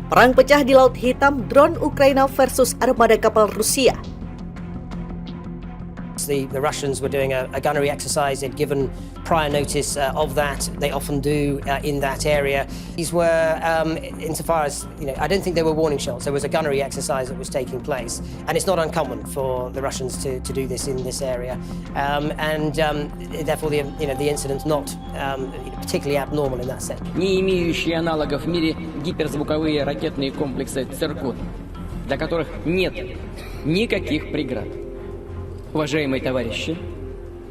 Perang pecah di Laut Hitam, drone Ukraina versus armada kapal Rusia. The Russians were doing a gunnery exercise. They'd given prior notice of that. They often do in that area. These were, insofar as, I don't think they were warning shots. There was a gunnery exercise that was taking place. And it's not uncommon for the Russians to do this in this area. Therefore, the incident's not particularly abnormal in that sense. Не имеющие аналогов в мире гиперзвуковые ракетные комплексы «Циркон», для которых нет никаких преград. Уважаемые товарищи,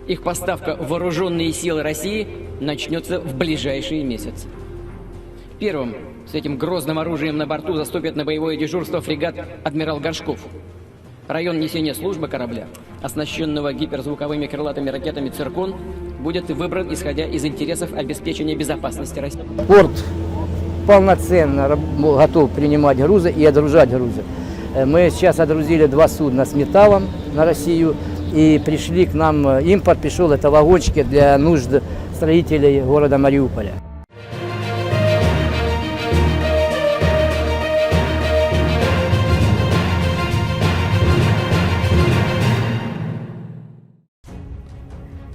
их поставка в вооруженные силы России начнется в ближайшие месяцы. Первым с этим грозным оружием на борту заступит на боевое дежурство фрегат «Адмирал Горшков». Район несения службы корабля, оснащенного гиперзвуковыми крылатыми ракетами «Циркон», будет выбран, исходя из интересов обеспечения безопасности России. Порт полноценно готов принимать грузы и отгружать грузы. Мы сейчас отгрузили 2 судна с металлом на Россию, и пришли к нам, импорт пришел, это вагончики для нужд строителей города Мариуполя.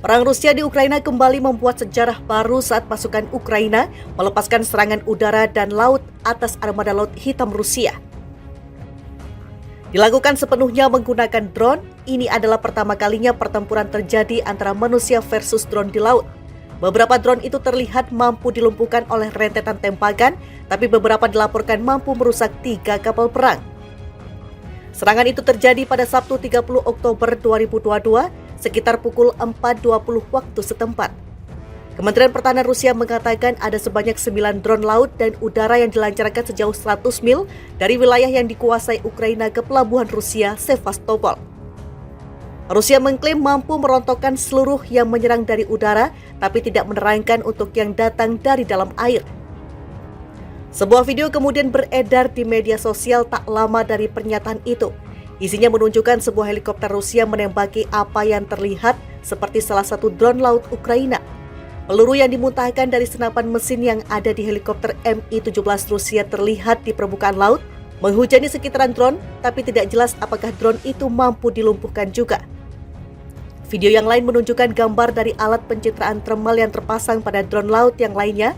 Perang Rusia di Ukraina kembali membuat sejarah baru saat pasukan Ukraina melepaskan serangan udara dan laut atas armada Laut Hitam Rusia. Dilakukan sepenuhnya menggunakan drone, ini adalah pertama kalinya pertempuran terjadi antara manusia versus drone di laut. Beberapa drone itu terlihat mampu dilumpuhkan oleh rentetan tembakan, tapi beberapa dilaporkan mampu merusak 3 kapal perang. Serangan itu terjadi pada Sabtu 30 Oktober 2022, sekitar pukul 4.20 waktu setempat. Kementerian Pertahanan Rusia mengatakan ada sebanyak 9 drone laut dan udara yang dilancarkan sejauh 100 mil dari wilayah yang dikuasai Ukraina ke pelabuhan Rusia Sevastopol. Rusia mengklaim mampu merontokkan seluruh yang menyerang dari udara, tapi tidak menerangkan untuk yang datang dari dalam air. Sebuah video kemudian beredar di media sosial tak lama dari pernyataan itu. Isinya menunjukkan sebuah helikopter Rusia menembaki apa yang terlihat seperti salah satu drone laut Ukraina. Peluru yang dimuntahkan dari senapan mesin yang ada di helikopter Mi-17 Rusia terlihat di permukaan laut, menghujani sekitaran drone, tapi tidak jelas apakah drone itu mampu dilumpuhkan juga. Video yang lain menunjukkan gambar dari alat pencitraan thermal yang terpasang pada drone laut yang lainnya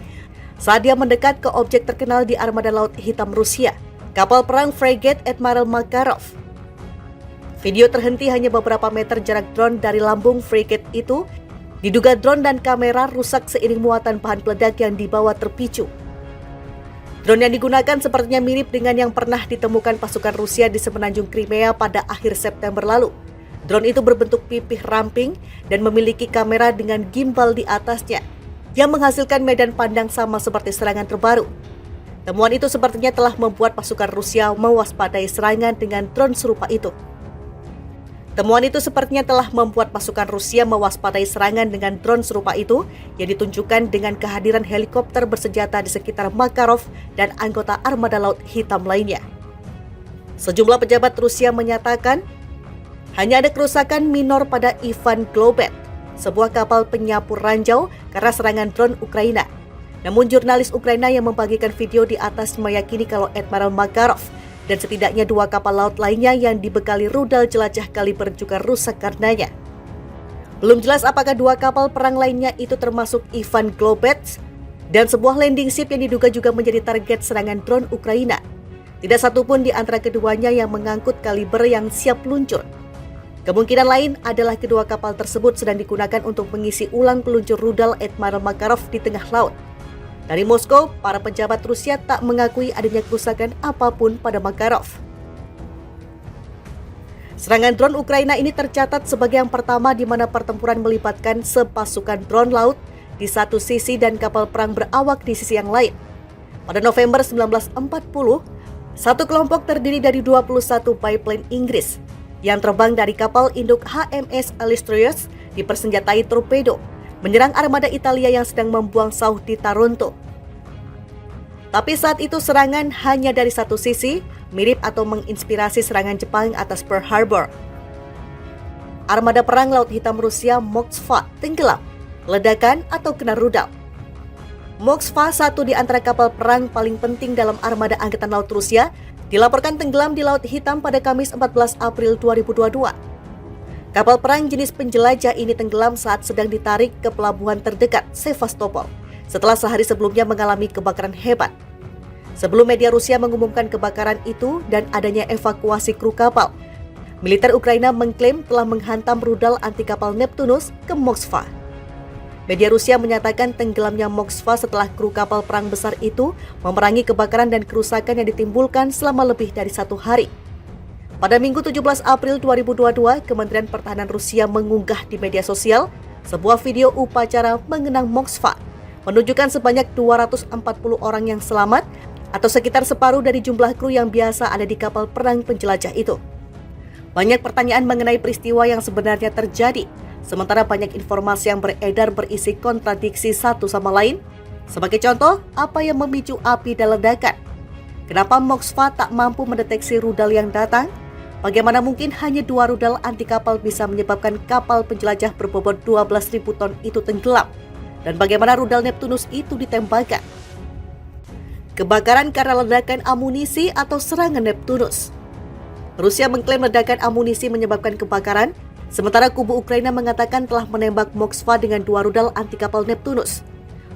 saat dia mendekat ke objek terkenal di armada Laut Hitam Rusia, kapal perang frigate Admiral Makarov. Video terhenti hanya beberapa meter jarak drone dari lambung frigate itu. Diduga drone dan kamera rusak seiring muatan bahan peledak yang dibawa terpicu. Drone yang digunakan sepertinya mirip dengan yang pernah ditemukan pasukan Rusia di semenanjung Crimea pada akhir September lalu. Drone itu berbentuk pipih ramping dan memiliki kamera dengan gimbal di atasnya, yang menghasilkan medan pandang sama seperti serangan terbaru. Temuan itu sepertinya telah membuat pasukan Rusia mewaspadai serangan dengan drone serupa itu. Temuan itu sepertinya telah membuat pasukan Rusia mewaspadai serangan dengan drone serupa itu yang ditunjukkan dengan kehadiran helikopter bersenjata di sekitar Makarov dan anggota armada Laut Hitam lainnya. Sejumlah pejabat Rusia menyatakan hanya ada kerusakan minor pada Ivan Globet, sebuah kapal penyapu ranjau karena serangan drone Ukraina. Namun jurnalis Ukraina yang membagikan video di atas meyakini kalau Admiral Makarov dan setidaknya 2 kapal laut lainnya yang dibekali rudal jelajah kaliber juga rusak karenanya. Belum jelas apakah 2 kapal perang lainnya itu termasuk Ivan Globet dan sebuah landing ship yang diduga juga menjadi target serangan drone Ukraina. Tidak satupun di antara keduanya yang mengangkut kaliber yang siap luncur. Kemungkinan lain adalah kedua kapal tersebut sedang digunakan untuk mengisi ulang peluncur rudal Admiral Makarov di tengah laut. Dari Moskow, para pejabat Rusia tak mengakui adanya kerusakan apapun pada Makarov. Serangan drone Ukraina ini tercatat sebagai yang pertama di mana pertempuran melibatkan sepasukan drone laut di satu sisi dan kapal perang berawak di sisi yang lain. Pada November 1940, satu kelompok terdiri dari 21 biplane Inggris yang terbang dari kapal induk HMS Illustrious dipersenjatai torpedo menyerang armada Italia yang sedang membuang sauh di Taranto. Tapi saat itu serangan hanya dari satu sisi, mirip atau menginspirasi serangan Jepang atas Pearl Harbor. Armada perang Laut Hitam Rusia Moskva tenggelam, ledakan atau kena rudal. Moskva, satu di antara kapal perang paling penting dalam armada Angkatan Laut Rusia, dilaporkan tenggelam di Laut Hitam pada Kamis 14 April 2022. Kapal perang jenis penjelajah ini tenggelam saat sedang ditarik ke pelabuhan terdekat, Sevastopol, setelah sehari sebelumnya mengalami kebakaran hebat. Sebelum media Rusia mengumumkan kebakaran itu dan adanya evakuasi kru kapal, militer Ukraina mengklaim telah menghantam rudal anti kapal Neptunus ke Moskva. Media Rusia menyatakan tenggelamnya Moskva setelah kru kapal perang besar itu memerangi kebakaran dan kerusakan yang ditimbulkan selama lebih dari 1 hari. Pada Minggu 17 April 2022, Kementerian Pertahanan Rusia mengunggah di media sosial sebuah video upacara mengenang Moskva, menunjukkan sebanyak 240 orang yang selamat atau sekitar separuh dari jumlah kru yang biasa ada di kapal perang penjelajah itu. Banyak pertanyaan mengenai peristiwa yang sebenarnya terjadi, sementara banyak informasi yang beredar berisi kontradiksi satu sama lain. Sebagai contoh, apa yang memicu api dan ledakan? Kenapa Moskva tak mampu mendeteksi rudal yang datang? Bagaimana mungkin hanya 2 rudal anti kapal bisa menyebabkan kapal penjelajah berbobot 12.000 ton itu tenggelam? Dan bagaimana rudal Neptunus itu ditembakkan? Kebakaran karena ledakan amunisi atau serangan Neptunus? Rusia mengklaim ledakan amunisi menyebabkan kebakaran, sementara kubu Ukraina mengatakan telah menembak Moskva dengan 2 rudal anti kapal Neptunus.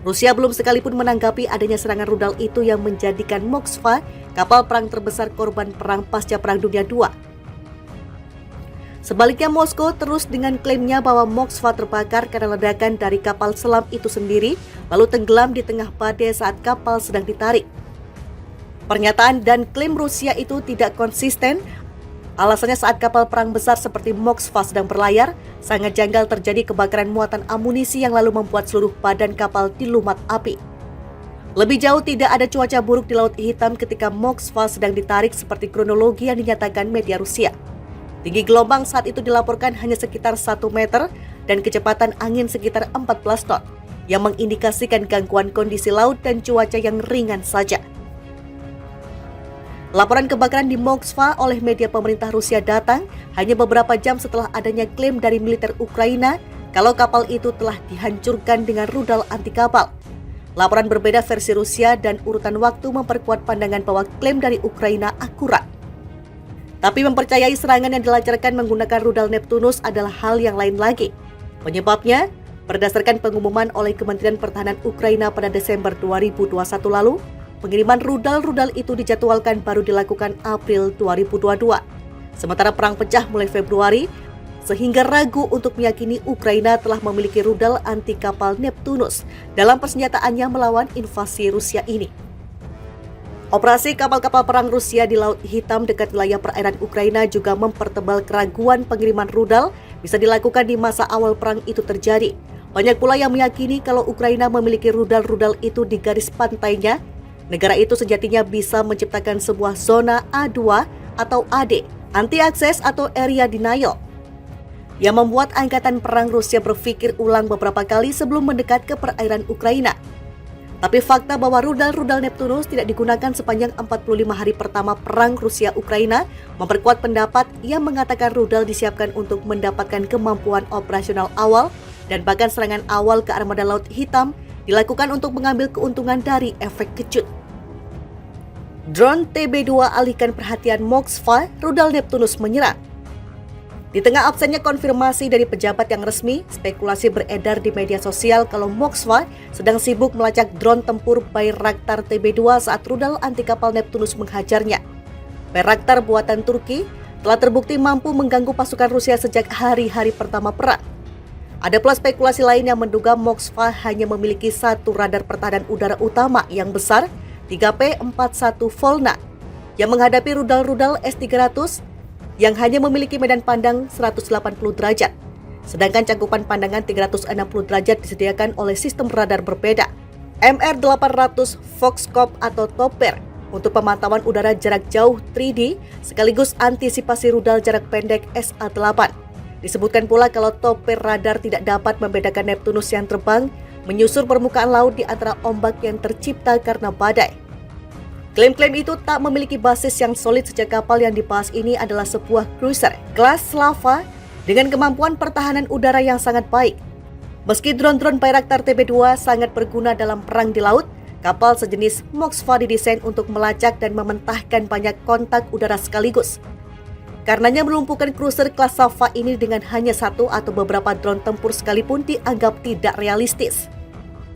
Rusia belum sekalipun menanggapi adanya serangan rudal itu yang menjadikan Moskva kapal perang terbesar korban perang pasca Perang Dunia II. Sebaliknya, Moskow terus dengan klaimnya bahwa Moskva terbakar karena ledakan dari kapal selam itu sendiri, lalu tenggelam di tengah badai saat kapal sedang ditarik. Pernyataan dan klaim Rusia itu tidak konsisten. Alasannya saat kapal perang besar seperti Moskva sedang berlayar, sangat janggal terjadi kebakaran muatan amunisi yang lalu membuat seluruh badan kapal dilumat api. Lebih jauh, tidak ada cuaca buruk di Laut Hitam ketika Moskva sedang ditarik seperti kronologi yang dinyatakan media Rusia. Tinggi gelombang saat itu dilaporkan hanya sekitar 1 meter dan kecepatan angin sekitar 14 knot, yang mengindikasikan gangguan kondisi laut dan cuaca yang ringan saja. Laporan kebakaran di Moskva oleh media pemerintah Rusia datang hanya beberapa jam setelah adanya klaim dari militer Ukraina kalau kapal itu telah dihancurkan dengan rudal anti kapal. Laporan berbeda versi Rusia dan urutan waktu memperkuat pandangan bahwa klaim dari Ukraina akurat. Tapi mempercayai serangan yang dilancarkan menggunakan rudal Neptunus adalah hal yang lain lagi. Penyebabnya, berdasarkan pengumuman oleh Kementerian Pertahanan Ukraina pada Desember 2021 lalu, pengiriman rudal-rudal itu dijadwalkan baru dilakukan April 2022. Sementara perang pecah mulai Februari, sehingga ragu untuk meyakini Ukraina telah memiliki rudal anti kapal Neptunus dalam persenjataannya melawan invasi Rusia ini. Operasi kapal-kapal perang Rusia di Laut Hitam dekat wilayah perairan Ukraina juga mempertebal keraguan pengiriman rudal bisa dilakukan di masa awal perang itu terjadi. Banyak pula yang meyakini kalau Ukraina memiliki rudal-rudal itu di garis pantainya, negara itu sejatinya bisa menciptakan sebuah zona A2 atau AD, anti-access atau area denial, yang membuat angkatan perang Rusia berpikir ulang beberapa kali sebelum mendekat ke perairan Ukraina. Tapi fakta bahwa rudal-rudal Neptunus tidak digunakan sepanjang 45 hari pertama perang Rusia-Ukraina memperkuat pendapat yang mengatakan rudal disiapkan untuk mendapatkan kemampuan operasional awal dan bahkan serangan awal ke armada Laut Hitam dilakukan untuk mengambil keuntungan dari efek kejut. Drone TB2 alihkan perhatian Moskva, rudal Neptunus menyerang. Di tengah absennya konfirmasi dari pejabat yang resmi, spekulasi beredar di media sosial kalau Moskva sedang sibuk melacak drone tempur Bayraktar TB2 saat rudal anti kapal Neptunus menghajarnya. Bayraktar buatan Turki telah terbukti mampu mengganggu pasukan Rusia sejak hari-hari pertama perang. Ada pula spekulasi lain yang menduga Moskva hanya memiliki 1 radar pertahanan udara utama yang besar, 3P-41 Volna, yang menghadapi rudal-rudal S-300 yang hanya memiliki medan pandang 180 derajat. Sedangkan cakupan pandangan 360 derajat disediakan oleh sistem radar berbeda, MR-800 Foxcop atau Topper, untuk pemantauan udara jarak jauh 3D sekaligus antisipasi rudal jarak pendek SA-8. Disebutkan pula kalau Topper radar tidak dapat membedakan Neptunus yang terbang menyusur permukaan laut di antara ombak yang tercipta karena badai. Klaim-klaim itu tak memiliki basis yang solid sejak kapal yang dibahas ini adalah sebuah cruiser kelas Slava dengan kemampuan pertahanan udara yang sangat baik. Meski drone-drone Bayraktar TB2 sangat berguna dalam perang di laut, kapal sejenis Moskva didesain untuk melacak dan mementahkan banyak kontak udara sekaligus. Karenanya melumpuhkan cruiser kelas Sava ini dengan hanya satu atau beberapa drone tempur sekalipun dianggap tidak realistis.